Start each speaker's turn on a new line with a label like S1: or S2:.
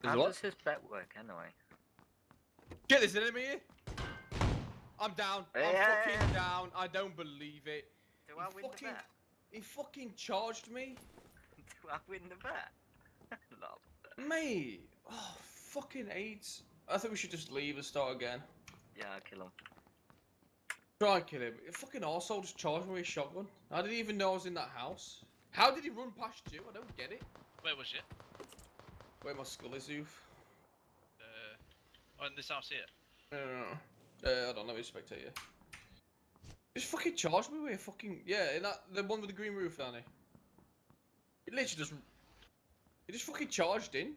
S1: How does his bet work anyway?
S2: Get this enemy here! I'm down. I'm fucking down. I don't believe it.
S1: Do I win the bet?
S2: He fucking charged me.
S1: Do I win the bet? Lol.
S2: Mate. Oh, fucking AIDS. I think we should just leave and start again.
S1: Yeah, I'll kill him.
S2: Try and kill him. A fucking arsehole just charged me with a shotgun. I didn't even know I was in that house. How did he run past you? I don't get it.
S3: Where was you?
S2: Where my skull is, Oof.
S3: Oh, in this house here.
S2: No. I don't know, respect you. Just fucking charged me with a fucking in the one with the green roof, Danny. It literally just fucking charged in.